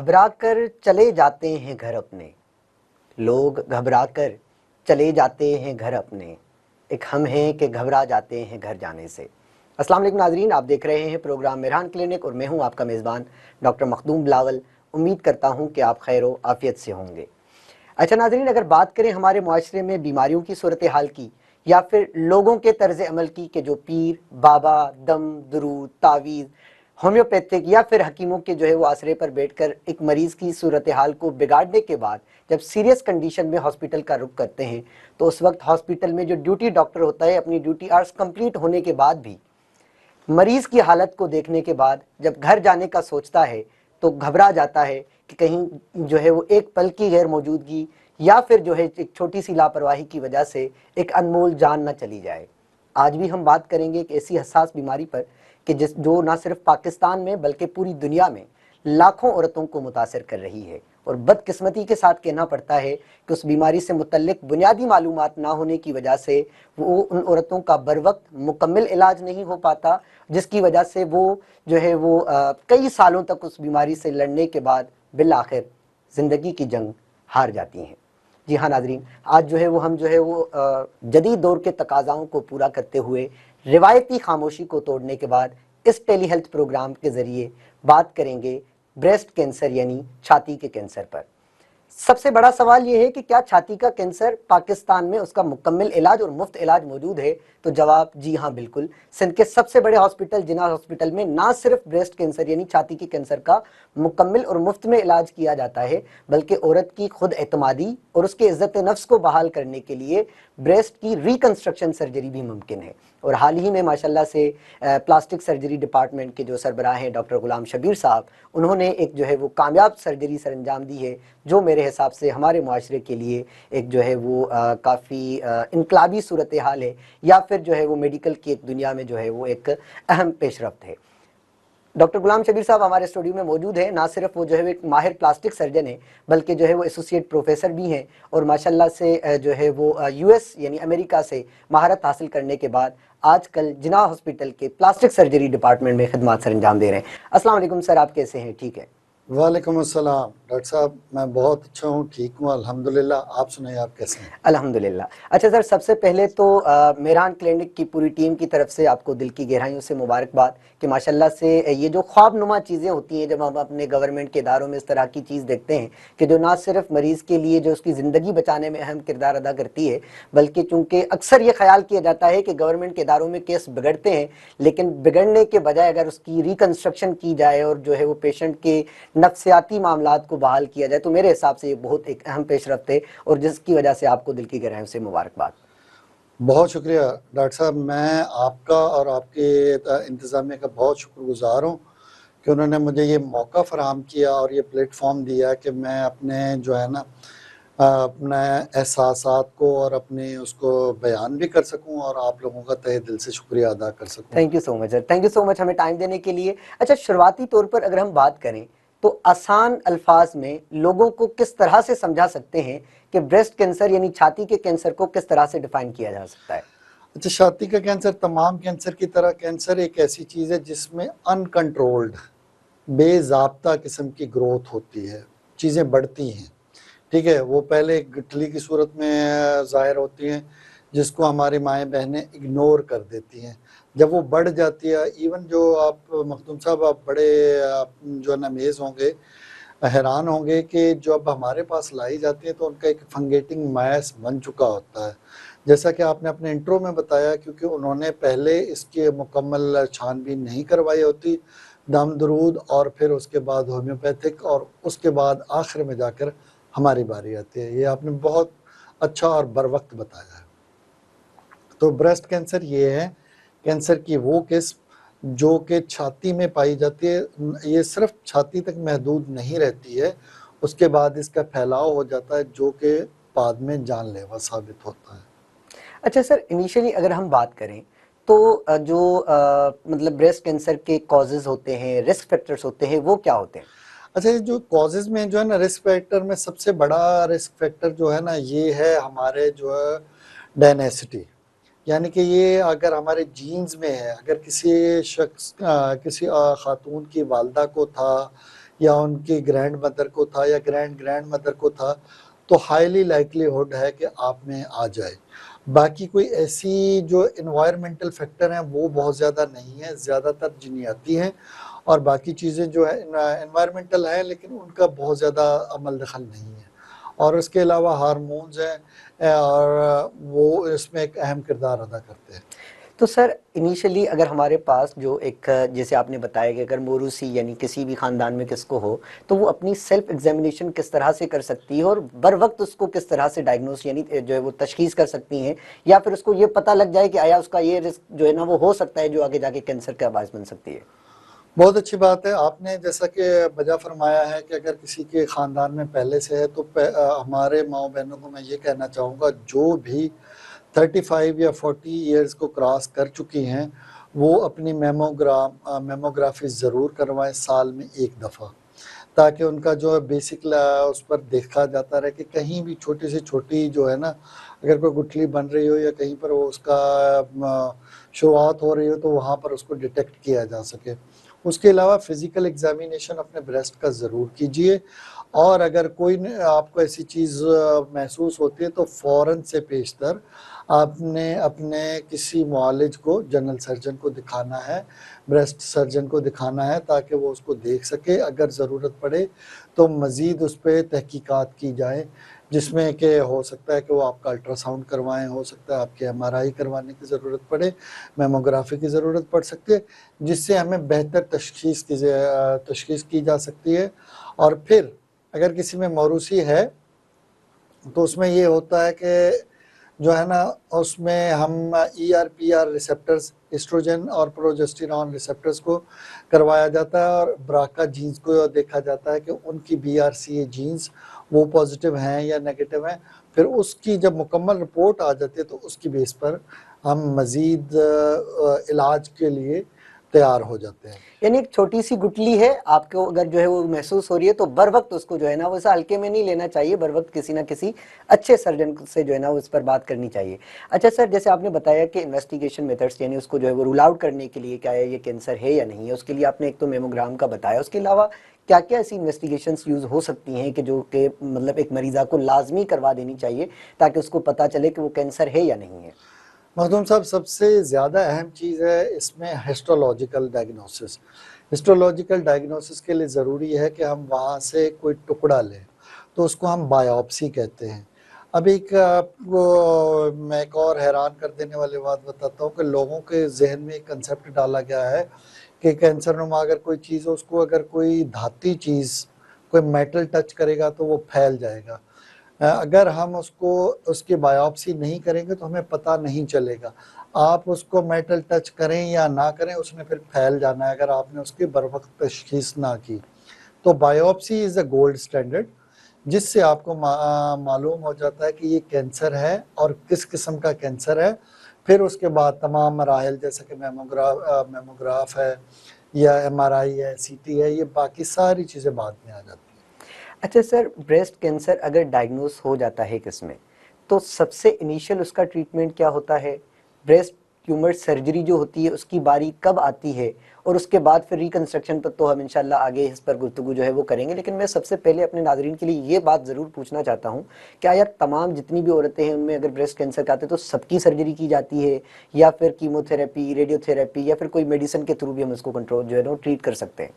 घबरा कर चले जाते हैं घर अपने। लोग घबरा कर चले जाते हैं घर अपने। एक हम हैं कि घबरा जाते हैं घर जाने से। अस्सलाम वालेकुम नाजरीन, आप देख रहे हैं प्रोग्राम मेहरान क्लिनिक और मैं हूं आपका मेज़बान डॉक्टर मखदूम बिलावल। उम्मीद करता हूं कि आप खैर व आफियत से होंगे। अच्छा नाजरीन, अगर बात करें हमारे मुआशरे में बीमारियों की सूरत हाल की या फिर लोगों के तर्ज अमल की कि जो पीर बाबा दम दुरूद तावीज़ होम्योपैथिक या फिर हकीमों के जो है वो आसरे पर बैठकर एक मरीज़ की सूरत हाल को बिगाड़ने के बाद जब सीरियस कंडीशन में हॉस्पिटल का रुख करते हैं तो उस वक्त हॉस्पिटल में जो ड्यूटी डॉक्टर होता है अपनी ड्यूटी आवर्स कंप्लीट होने के बाद भी मरीज की हालत को देखने के बाद जब घर जाने का सोचता है तो घबरा जाता है कि कहीं जो है वो एक पल की गैर मौजूदगी या फिर जो है एक छोटी सी लापरवाही की वजह से एक अनमोल जान न चली जाए। आज भी हम बात करेंगे एक ऐसी हसास बीमारी पर कि जिस जो ना सिर्फ पाकिस्तान में बल्कि पूरी दुनिया में लाखों औरतों को मुतासर कर रही है और बदकिस्मती के साथ कहना पड़ता है कि उस बीमारी से मुतल्लिक बुनियादी मालूमात ना होने की वजह से वो उन औरतों का बर वक्त मुकम्मल इलाज नहीं हो पाता, जिसकी वजह से वो जो है वो कई सालों तक उस बीमारी से लड़ने के बाद बिल आखिर ज़िंदगी की जंग हार जाती हैं। जी हाँ नाजरीन, आज जो है वो हम जो है वो जदीद दौर के तकाज़ाओं को पूरा करते हुए रिवायती खामोशी को तोड़ने के बाद इस टेली हेल्थ प्रोग्राम के ज़रिए बात करेंगे ब्रेस्ट कैंसर यानी छाती के कैंसर पर। सबसे बड़ा सवाल यह है कि क्या छाती का कैंसर पाकिस्तान में उसका मुकम्मल इलाज और मुफ्त इलाज मौजूद है? तो जवाब जी हाँ बिल्कुल। सिंध के सबसे बड़े हॉस्पिटल जिना हॉस्पिटल में ना सिर्फ ब्रेस्ट कैंसर यानी छाती के कैंसर का मुकम्मल और मुफ्त में इलाज किया जाता है बल्कि औरत की खुद एतमादी और उसके इज्जत नफ्स को बहाल करने के लिए ब्रेस्ट की रिकंस्ट्रक्शन सर्जरी भी मुमकिन है। और हाल ही में माशाल्लाह से प्लास्टिक सर्जरी डिपार्टमेंट के जो सरबराह हैं डॉक्टर गुलाम शबीर साहब, उन्होंने एक जो है वो कामयाब सर्जरी सर अंजाम दी है जो मेरे हिसाब से हमारे मुआशरे के लिए एक जो है वो काफ़ी इनकलाबी सूरत हाल है या फिर जो है वो मेडिकल की एक दुनिया में जो है वो एक अहम पेशरफ्त है। डॉक्टर गुलाम शबीर साहब हमारे स्टूडियो में मौजूद है। ना सिर्फ वो जो है एक माहिर प्लास्टिक सर्जन है बल्कि जो है वो एसोसिएट प्रोफेसर भी हैं और माशाल्लाह से जो है वो यूएस यानी अमेरिका से महारत हासिल करने के बाद आजकल जिना हॉस्पिटल के प्लास्टिक सर्जरी डिपार्टमेंट में खिदमत सर अंजाम दे रहे हैं। अस्सलाम वालेकुम सर, आप कैसे हैं? ठीक है। वालेकुम अस्सलाम डॉक्टर साहब, मैं बहुत अच्छा हूँ, ठीक हूँ अल्हम्दुलिल्लाह। आप सुनाइए, आप कैसे हैं? अल्हम्दुलिल्लाह। अच्छा सर, सबसे पहले तो मेहरान क्लिनिक की पूरी टीम की तरफ से आपको दिल की गहराइयों से मुबारकबाद कि माशाल्लाह से ये जो ख्वाबनुमा चीज़ें होती हैं जब हम अपने गवर्नमेंट के इदारों में इस तरह की चीज़ देखते हैं कि जो ना सिर्फ मरीज़ के लिए जो उसकी ज़िंदगी बचाने में अहम किरदार अदा करती है बल्कि चूँकि अक्सर ये ख्याल किया जाता है कि गवर्नमेंट के इदारों में केस बिगड़ते हैं लेकिन बिगड़ने के बजाय अगर उसकी रिकन्स्ट्रक्शन की जाए और जो है वो पेशेंट के नफ्सियाती मामलात को बहाल किया जाए तो मेरे हिसाब से ये बहुत एक अहम पेशरफ्त है और जिसकी वजह से आपको दिल की गहराइयों से मुबारकबाद। बहुत शुक्रिया डॉक्टर साहब, मैं आपका और आपके इंतज़ामिया का बहुत शुक्रगुज़ार हूँ कि उन्होंने मुझे ये मौका फ़राहम किया और ये प्लेटफॉर्म दिया कि मैं अपने जो है ना अपने एहसासात को और अपने उसको बयान भी कर सकूं और आप लोगों का तहे दिल से शुक्रिया अदा कर सकूं। Thank you so much sir, thank you so much हमें टाइम देने के लिए। अच्छा, शुरुआती तौर पर अगर हम बात करें तो आसान अल्फाज में लोगों को किस तरह से समझा सकते हैं कि ब्रेस्ट कैंसर यानी छाती के कैंसर को किस तरह से डिफाइन किया जा सकता है? अच्छा, छाती का कैंसर तमाम कैंसर की तरह कैंसर एक ऐसी चीज़ है जिसमें अनकंट्रोल्ड बेज़ाब्ता किस्म की ग्रोथ होती है, चीज़ें बढ़ती हैं। ठीक है, वो पहले एक गठली की सूरत में ज़ाहिर होती हैं जिसको हमारी माएँ बहनें इग्नोर कर देती हैं। जब वो बढ़ जाती है, इवन जो आप मखदूम साहब, आप बड़े आप जो है ना अमेज़ होंगे, हैरान होंगे कि जब हमारे पास लाई जाती है तो उनका एक फंगेटिंग मास बन चुका होता है। जैसा कि आपने अपने इंट्रो में बताया, क्योंकि उन्होंने पहले इसकी मुकम्मल छानबीन नहीं करवाई होती, दम दरूद और फिर उसके बाद होम्योपैथिक और उसके बाद आखिर में जाकर हमारी बारी आती है। ये आपने बहुत अच्छा और बर वक्त बताया है। तो ब्रेस्ट कैंसर ये है, कैंसर की वो किस्म जो कि छाती में पाई जाती है। ये सिर्फ छाती तक महदूद नहीं रहती है, उसके बाद इसका फैलाव हो जाता है जो कि बाद में जानलेवा साबित होता है। अच्छा सर, इनिशियली अगर हम बात करें तो जो मतलब ब्रेस्ट कैंसर के कॉजेज होते हैं, रिस्क फैक्टर्स होते हैं, वो क्या होते हैं? अच्छा, ये जो कॉजेज में जो है ना, रिस्क फैक्टर में सबसे बड़ा रिस्क फैक्टर जो है ना, ये है हमारे जो है डायनेसिटी। यानी कि ये अगर हमारे जीन्स में है, अगर किसी शख्स किसी खातून की वालदा को था या उनकी ग्रैंड मदर को था या ग्रैंड ग्रैंड मदर को था, तो हाईली लाइकलीहुड है कि आप में आ जाए। बाकी कोई ऐसी जो इन्वायरमेंटल फैक्टर हैं वो बहुत ज़्यादा नहीं है, ज़्यादातर जीनियाती हैं, और बाकी चीज़ें जो है इन्वायरमेंटल हैं लेकिन उनका बहुत ज़्यादा अमल दखल नहीं है। और उसके अलावा हार्मोन्स हैं और वो इसमें एक अहम किरदार अदा करते हैं। तो सर इनिशियली अगर हमारे पास जो एक जैसे आपने बताया कि अगर मोरूसी यानी किसी भी खानदान में किसको हो, तो वो अपनी सेल्फ एग्जामिनेशन किस तरह से कर सकती है और बर वक्त उसको किस तरह से डायग्नोस यानी जो है वो तशखीस कर सकती हैं, या फिर उसको ये पता लग जाए कि आया उसका ये रिस्क जो है ना वो हो सकता है जो आगे जाके कैंसर का बायस बन सकती है। बहुत अच्छी बात है, आपने जैसा कि वजह फरमाया है कि अगर किसी के ख़ानदान में पहले से है तो हमारे माँ बहनों को मैं ये कहना चाहूँगा, जो भी 35 या 40 इयर्स को क्रॉस कर चुकी हैं वो अपनी मेमोग्राफी ज़रूर करवाएं साल में एक दफ़ा, ताकि उनका जो बेसिक उस पर देखा जाता रहे कि कहीं भी छोटी से छोटी जो है ना, अगर कोई गुठली बन रही हो या कहीं पर वो उसका शुरुआत हो रही हो तो वहाँ पर उसको डिटेक्ट किया जा सके। उसके अलावा फ़िज़िकल एग्ज़ामिनेशन अपने ब्रेस्ट का ज़रूर कीजिए, और अगर कोई आपको ऐसी चीज़ महसूस होती है तो फ़ौरन से पेशतर आपने अपने किसी मुआलिज को, जनरल सर्जन को दिखाना है, ब्रेस्ट सर्जन को दिखाना है, ताकि वो उसको देख सके। अगर ज़रूरत पड़े तो मज़ीद उस पे तहकीकात की जाए, जिसमें कि हो सकता है कि वो आपका अल्ट्रासाउंड करवाएँ, हो सकता है आपके एमआरआई करवाने की ज़रूरत पड़े, मेमोग्राफी की ज़रूरत पड़ सकती है, जिससे हमें बेहतर तशख़ीस की जा सकती है। और फिर अगर किसी में मौरूसी है तो उसमें ये होता है कि जो है ना, उसमें हम ER-PR रिसेप्टर्स, एस्ट्रोजन और प्रोजेस्टेरॉन रिसेप्टर्स को करवाया जाता है, और ब्राका जीन्स को देखा जाता है कि उनकी BRCA जीन्स वो पॉजिटिव हैं या नेगेटिव हैं। फिर उसकी जब मुकम्मल रिपोर्ट आ जाती है तो उसकी बेस पर हम मज़ीद इलाज के लिए तैयार हो जाते हैं। यानी एक छोटी सी गुठली है, आपको अगर जो है वो महसूस हो रही है तो बर वक्त उसको जो है ना वो ऐसा हल्के में नहीं लेना चाहिए, बर वक्त किसी ना किसी अच्छे सर्जन से जो है ना उस पर बात करनी चाहिए। अच्छा सर, जैसे आपने बताया कि इन्वेस्टिगेशन मेथड्स यानी उसको जो है वो रूल आउट करने के लिए क्या है ये कैंसर है या नहीं है, उसके लिए आपने एक तो मेमोग्राम का बताया, उसके अलावा क्या क्या ऐसी इन्वेस्टिगेशंस यूज़ हो सकती हैं कि जो कि मतलब एक मरीज़ा को लाजमी करवा देनी चाहिए ताकि उसको पता चले कि वो कैंसर है या नहीं है। मखदूम साहब, सबसे ज़्यादा अहम चीज़ है इसमें हिस्टोलॉजिकल डायग्नोसिस। हिस्टोलॉजिकल डायग्नोसिस के लिए ज़रूरी है कि हम वहाँ से कोई टुकड़ा लें, तो उसको हम बायोप्सी कहते हैं। अब एक आपको मैं एक और हैरान कर देने वाली बात बताता हूँ कि लोगों के ज़हन में एक कंसेप्ट डाला गया है कि कैंसर नुमा अगर कोई चीज़ हो, उसको अगर कोई धाती चीज़, कोई मेटल टच करेगा तो वो फैल जाएगा। अगर हम उसको उसकी बायोप्सी नहीं करेंगे तो हमें पता नहीं चलेगा। आप उसको मेटल टच करें या ना करें, उसने फिर फैल जाना है अगर आपने उसकी बरवक़्त तशख़ीस ना की। तो biopsy is a gold standard, जिससे आपको मालूम हो जाता है कि ये कैंसर है और किस किस्म का कैंसर है। फिर उसके बाद तमाम मराहिल जैसे कि मेमोग्राफ है या एमआरआई है, सीटी है, ये बाकी सारी चीज़ें बाद में आ जाती हैं। अच्छा सर, ब्रेस्ट कैंसर अगर डायग्नोस हो जाता है किसमें, तो सबसे इनिशियल उसका ट्रीटमेंट क्या होता है? ब्रेस्ट ट्यूमर सर्जरी जो होती है उसकी बारी कब आती है? और उसके बाद फिर रिकंस्ट्रक्शन पर तो हम इंशाल्लाह आगे इस पर गुफ्तगू जो है वो करेंगे, लेकिन मैं सबसे पहले अपने नाज़रीन के लिए ये बात ज़रूर पूछना चाहता हूँ, क्या यार तमाम जितनी भी औरतें हैं उनमें अगर ब्रेस्ट कैंसर का आते हैं तो सबकी सर्जरी की जाती है, या फिर कीमोथेरेपी, रेडियोथेरेपी, या फिर कोई मेडिसिन के थ्रू भी हम इसको कंट्रोल जो है ना ट्रीट कर सकते हैं?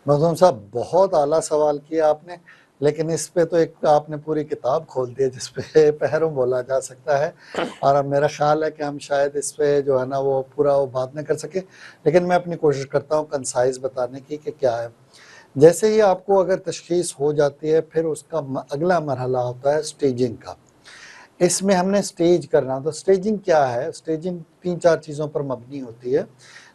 मखदूम साहब, बहुत आला सवाल किया आपने, लेकिन इस पे तो एक आपने पूरी किताब खोल दी है जिस पे पहरों बोला जा सकता है, और अब मेरा ख्याल है कि हम शायद इस पे जो है ना वो पूरा वो बात नहीं कर सके, लेकिन मैं अपनी कोशिश करता हूँ कंसाइज बताने की कि क्या है। जैसे ही आपको अगर तशख़ीस हो जाती है, फिर उसका अगला मरहला होता है स्टेजिंग का। इसमें हमने स्टेज करना, तो स्टेजिंग क्या है? स्टेजिंग 3-4 चीज़ों पर मबनी होती है।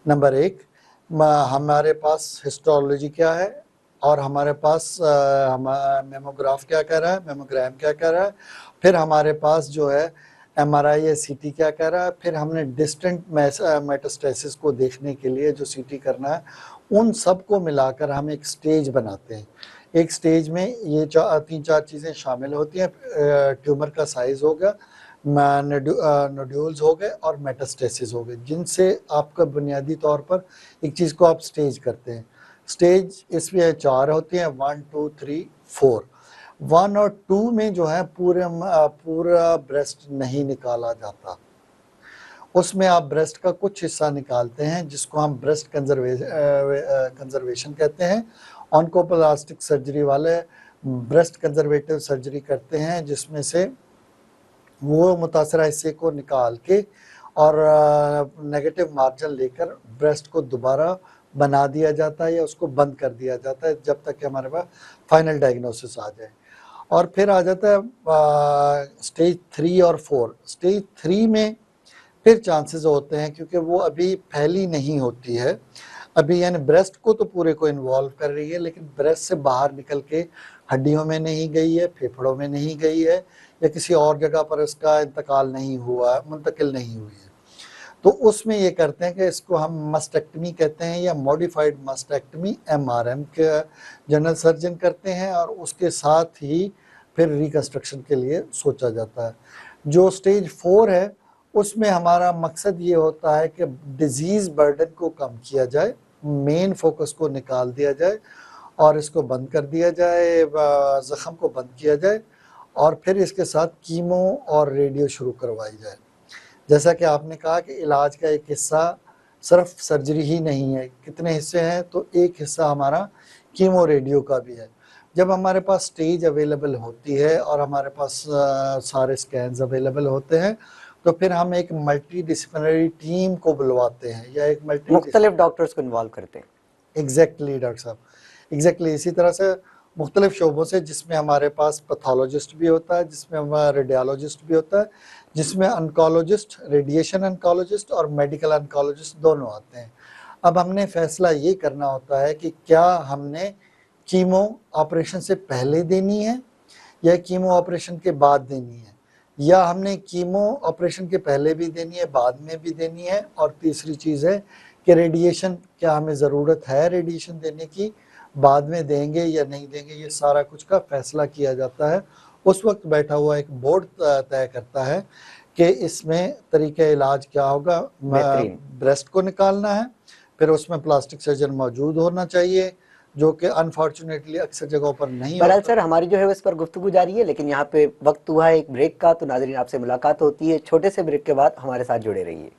नंबर 1, हमारे पास हिस्टोलॉजी क्या है, और हमारे पास मेमोग्राफ क्या कह रहा है, मेमोग्राम क्या कह रहा है, फिर हमारे पास जो है एमआरआई या सीटी क्या कह रहा है, फिर हमने डिस्टेंट मेटास्टेसिस को देखने के लिए जो सीटी करना है, उन सब को मिलाकर हम एक स्टेज बनाते हैं। एक स्टेज में ये 3-4 चीज़ें शामिल होती हैं। ट्यूमर का साइज़ हो गया, नोड्यूल्स हो गए और मेटास्टेसिस हो गए, जिनसे आपका बुनियादी तौर पर एक चीज़ को आप स्टेज करते हैं। स्टेज इसमें 4 होती हैं, 1 2 3 4। 1 और 2 में जो है पूरा ब्रेस्ट नहीं निकाला जाता, उसमें आप ब्रेस्ट का कुछ हिस्सा निकालते हैं जिसको हम ब्रेस्ट कंजर्वेशन कहते हैं। ऑन्कोप्लास्टिक सर्जरी वाले ब्रेस्ट कंजर्वेटिव सर्जरी करते हैं, जिसमें से वो मुतासरा हिस्से को निकाल के और नेगेटिव मार्जिन लेकर ब्रेस्ट को दोबारा बना दिया जाता है या उसको बंद कर दिया जाता है जब तक कि हमारे पास फाइनल डायग्नोसिस आ जाए। और फिर आ जाता है स्टेज 3 और 4। स्टेज 3 में फिर चांसेस होते हैं, क्योंकि वो अभी फैली नहीं होती है अभी, यानी ब्रेस्ट को तो पूरे को इन्वॉल्व कर रही है, लेकिन ब्रेस्ट से बाहर निकल के हड्डियों में नहीं गई है, फेफड़ों में नहीं गई है, या किसी और जगह पर इसका इंतकाल नहीं हुआ, मुंतकिल नहीं हुई है। तो उसमें ये करते हैं कि इसको हम मस्टेक्टमी कहते हैं या मॉडिफाइड मस्टेक्टमी, MRM के जनरल सर्जन करते हैं, और उसके साथ ही फिर रिकंस्ट्रक्शन के लिए सोचा जाता है। जो स्टेज 4 है उसमें हमारा मकसद ये होता है कि डिजीज़ बर्डन को कम किया जाए, मेन फोकस को निकाल दिया जाए और इसको बंद कर दिया जाए, ज़ख़म को बंद किया जाए, और फिर इसके साथ कीमो और रेडियो शुरू करवाई जाए। जैसा कि आपने कहा कि इलाज का एक हिस्सा सिर्फ सर्जरी ही नहीं है, कितने हिस्से हैं, तो एक हिस्सा हमारा कीमो रेडियो का भी है। जब हमारे पास स्टेज अवेलेबल होती है और हमारे पास सारे स्कैन्स अवेलेबल होते हैं, तो फिर हम एक मल्टी डिसिप्लिनरी टीम को बुलवाते हैं या एक मुख्तलिफ डॉक्टर्स को इन्वॉल्व करते हैं। एग्जैक्टली डॉक्टर साहब, एग्जैक्टली इसी तरह से मुख्तलिफ शोबों से, जिसमें हमारे पास पैथोलॉजिस्ट भी होता है, जिसमें हमारा रेडियोलॉजिस्ट भी होता है, जिसमें ऑन्कोलॉजिस्ट, रेडिएशन ऑन्कोलॉजिस्ट और मेडिकल ऑन्कोलॉजिस्ट दोनों आते हैं। अब हमने फैसला ये करना होता है कि क्या हमने कीमो ऑपरेशन से पहले देनी है या कीमो ऑपरेशन के बाद देनी है, या हमने कीमो ऑपरेशन के पहले भी देनी है, बाद में भी देनी है, और तीसरी चीज़ है कि रेडिएशन, क्या हमें ज़रूरत है रेडिएशन देने की, बाद में देंगे या नहीं देंगे। ये सारा कुछ का फैसला किया जाता है। उस वक्त बैठा हुआ एक बोर्ड तय करता है कि इसमें तरीक़े इलाज क्या होगा। ब्रेस्ट को निकालना है, फिर उसमें प्लास्टिक सर्जन मौजूद होना चाहिए, जो कि अनफॉर्चुनेटली अक्सर जगहों पर नहीं होता। सर हमारी जो है इस पर गुफ्तगू जारी है, लेकिन यहाँ पे वक्त हुआ है एक ब्रेक का, तो नाज़रीन आपसे मुलाकात होती है छोटे से ब्रेक के बाद। हमारे साथ जुड़े रहिए।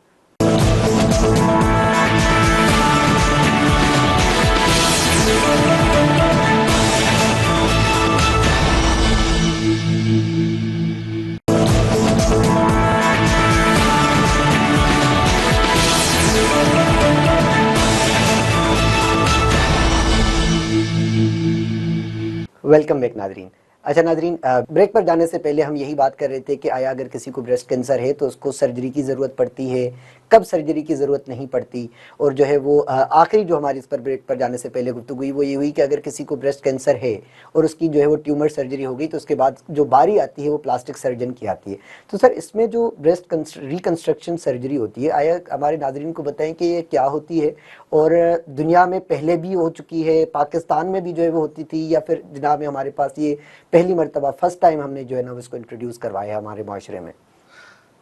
वेलकम बैक नाजरीन। अच्छा नाजरीन, ब्रेक पर जाने से पहले हम यही बात कर रहे थे कि आया अगर किसी को ब्रेस्ट कैंसर है तो उसको सर्जरी की ज़रूरत पड़ती है, कब सर्जरी की ज़रूरत नहीं पड़ती, और जो है वो आखिरी जो हमारी इस पर ब्रेक पर जाने से पहले गुफ्तगू हुई वो ये हुई कि अगर किसी को ब्रेस्ट कैंसर है और उसकी जो है वो ट्यूमर सर्जरी हो गई तो उसके बाद जो बारी आती है वो प्लास्टिक सर्जन की आती है। तो सर इसमें जो ब्रेस्ट रिकन्स्ट्रक्शन सर्जरी होती है, आया हमारे नाजरीन को बताएं कि ये क्या होती है, और दुनिया में पहले भी हो चुकी है, पाकिस्तान में भी जो है वो होती थी, या फिर जनाब में हमारे पास ये पहली मरतबा फर्स्ट टाइम हमने जो है ना उसको इंट्रोड्यूस करवाया हमारे माशरे में?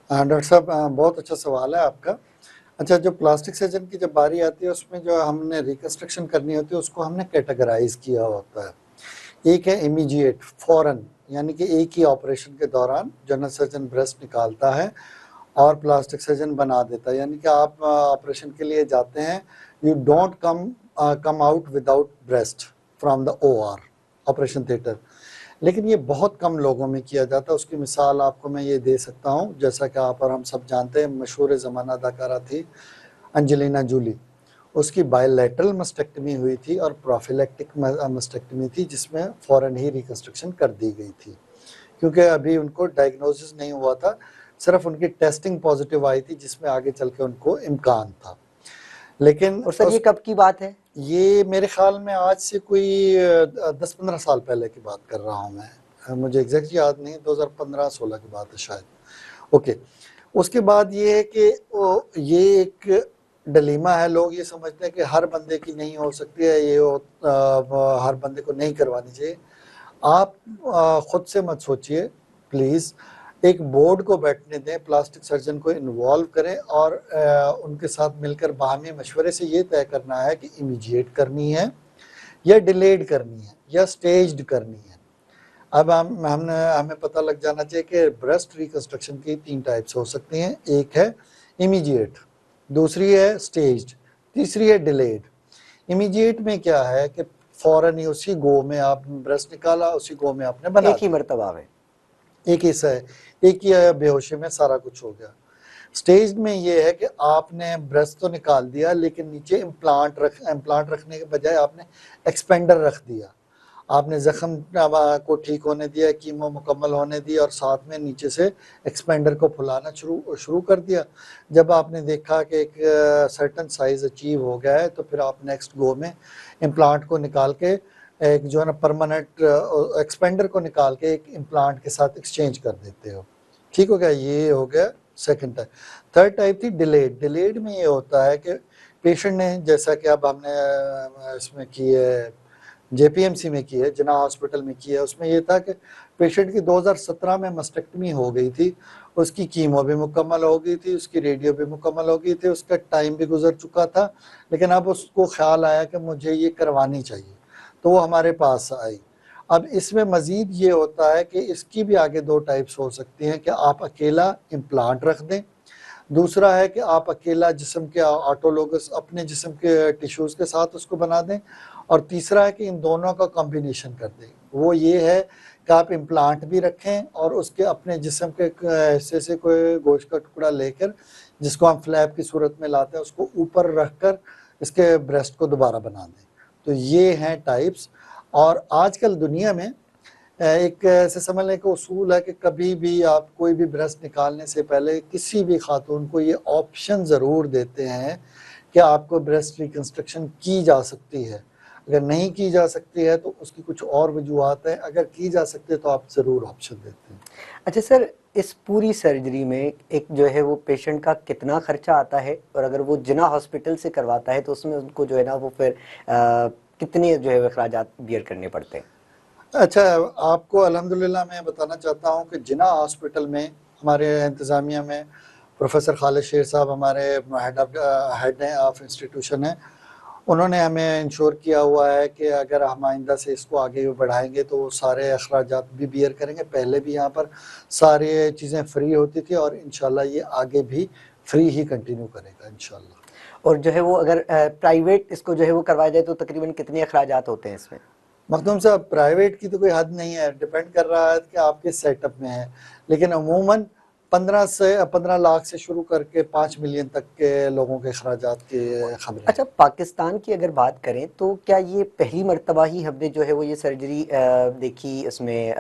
डॉक्टर साहब बहुत अच्छा सवाल है आपका। अच्छा, जो प्लास्टिक सर्जन की जब बारी आती है उसमें जो हमने रिकन्स्ट्रक्शन करनी होती है उसको हमने कैटेगराइज किया होता है। एक है इमीडिएट, फौरन, यानी कि एक ही ऑपरेशन के दौरान जनरल सर्जन ब्रेस्ट निकालता है और प्लास्टिक सर्जन बना देता है, यानी कि आप ऑपरेशन के लिए जाते हैं, you don't come out without breast from the OR, operation theatre. लेकिन ये बहुत कम लोगों में किया जाता है। उसकी मिसाल आपको मैं ये दे सकता हूँ, जैसा कि आप और हम सब जानते हैं, मशहूर ज़माना अदाकारा थी एंजेलिना जूली, उसकी बायलैटरल मस्टेक्टमी हुई थी और प्रोफिलेक्टिक मस्टेक्टमी थी, जिसमें फ़ौरन ही रिकन्स्ट्रक्शन कर दी गई थी, क्योंकि अभी उनको डायग्नोसिस नहीं हुआ था, सिर्फ उनकी टेस्टिंग पॉजिटिव आई थी, जिसमें आगे चल के उनको इम्कान था। लेकिन और सर ये कब की बात है? ये मेरे ख्याल में आज से कोई 10-15 साल पहले की बात कर रहा हूँ मैं, मुझे एग्जैक्ट याद नहीं, 2015-16 की बात है शायद। ओके, उसके बाद ये है कि ये एक डलीमा है, लोग ये समझते हैं कि हर बंदे की नहीं हो सकती है, ये हर बंदे को नहीं करवानी चाहिए। आप ख़ुद से मत सोचिए प्लीज़, एक बोर्ड को बैठने दें, प्लास्टिक सर्जन को इन्वॉल्व करें और उनके साथ मिलकर बाहमी मशवरे से ये तय करना है कि इमीडिएट करनी है या डिलेड करनी है या स्टेज्ड करनी है। अब हमें पता लग जाना चाहिए कि ब्रेस्ट रिकंस्ट्रक्शन की 3 टाइप्स हो सकती हैं। एक है इमीडिएट, दूसरी है स्टेज्ड, तीसरी है डिलेड। इमीडिएट में क्या है कि फौरन ही उसी गो में आप ब्रेस्ट निकाला, उसी गो में आपने बना एक ही दिया, मर्तबा में। एक हिस्सा है, एक ही बेहोशी में सारा कुछ हो गया। स्टेज में ये है कि आपने ब्रेस्ट तो निकाल दिया, लेकिन नीचे इम्प्लांट रखने के बजाय आपने एक्सपेंडर रख दिया। आपने जख्म को ठीक होने दिया, कीमो मुकम्मल होने दी, और साथ में नीचे से एक्सपेंडर को फुलाना शुरू कर दिया। जब आपने देखा कि एक सर्टन साइज अचीव हो गया है, तो फिर आप नेक्स्ट गो में इम्प्लांट को निकाल के एक जो है ना परमानेंट एक्सपेंडर को निकाल के एक इम्प्लांट के साथ एक्सचेंज कर देते हो। ठीक हो गया, ये हो गया सेकंड टाइप। थर्ड टाइप थी डिलेड। डिलेड में ये होता है कि पेशेंट ने, जैसा कि अब हमने इसमें की है, जेपीएमसी में की है, जिन्ना हॉस्पिटल में की है, उसमें ये था कि पेशेंट की 2017 में मस्टेक्टमी हो गई थी, उसकी कीमो भी मुकम्मल हो गई थी, उसकी रेडियो भी मुकम्मल हो गई थी, उसका टाइम भी गुजर चुका था, लेकिन अब उसको ख्याल आया कि मुझे ये करवानी चाहिए, तो वो हमारे पास आई। अब इसमें मज़ीद ये होता है कि इसकी भी आगे 2 टाइप्स हो सकती हैं कि आप अकेला इम्प्लांट रख दें, दूसरा है कि आप अकेला जिस्म के ऑटोलोगस अपने जिस्म के टिश्यूज़ के साथ उसको बना दें, और तीसरा है कि इन दोनों का कॉम्बिनेशन कर दें। वो ये है कि आप इम्प्लांट भी रखें और उसके अपने जिस्म के हिस्से से कोई गोश्त का टुकड़ा लेकर, जिसको हम फ्लैप की सूरत में लाते हैं, उसको ऊपर रख कर इसके ब्रेस्ट को दोबारा बना दें। तो ये हैं टाइप्स। और आजकल दुनिया में एक ऐसे समझ लें कि उसूल है कि कभी भी आप कोई भी ब्रेस्ट निकालने से पहले किसी भी खातून को ये ऑप्शन ज़रूर देते हैं कि आपको ब्रेस्ट रिकंस्ट्रक्शन की जा सकती है। अगर नहीं की जा सकती है तो उसकी कुछ और वजूहत हैं, अगर की जा सकती है तो आप ज़रूर ऑप्शन देते हैं। अच्छा सर, इस पूरी सर्जरी में एक जो है वो पेशेंट का कितना खर्चा आता है, और अगर वो जिना हॉस्पिटल से करवाता है तो उसमें उनको जो है ना वो फिर कितने जो है अखराजात बियर करने पड़ते हैं? अच्छा, आपको अल्हम्दुलिल्लाह मैं बताना चाहता हूँ कि जिना हॉस्पिटल में हमारे इंतज़ामिया में प्रोफेसर खालिद शेर साहब हमारे हेड ऑफ इंस्टीट्यूशन हैं। उन्होंने हमें इंश्योर किया हुआ है कि अगर हम आइंदा से इसको आगे भी बढ़ाएंगे तो वो सारे अखराजात भी बियर करेंगे। पहले भी यहाँ पर सारी चीज़ें फ्री होती थी, और इंशाल्लाह ये आगे भी फ्री ही कंटिन्यू करेगा इंशाल्लाह। और जो है वो अगर प्राइवेट इसको जो है वो करवाया जाए तो तकरीबन कितने अखराजात होते हैं इसमें? मखदूम साहब, प्राइवेट की तो कोई हद नहीं है, डिपेंड कर रहा है कि आपके सेटअप में है, लेकिन अमूमन 15 लाख से शुरू करके 5 मिलियन तक के लोगों के अखराजात की खबरें हैं। अच्छा, पाकिस्तान की अगर बात करें तो क्या ये पहली मर्तबा ही हमने जो है वो ये सर्जरी देखी इसमें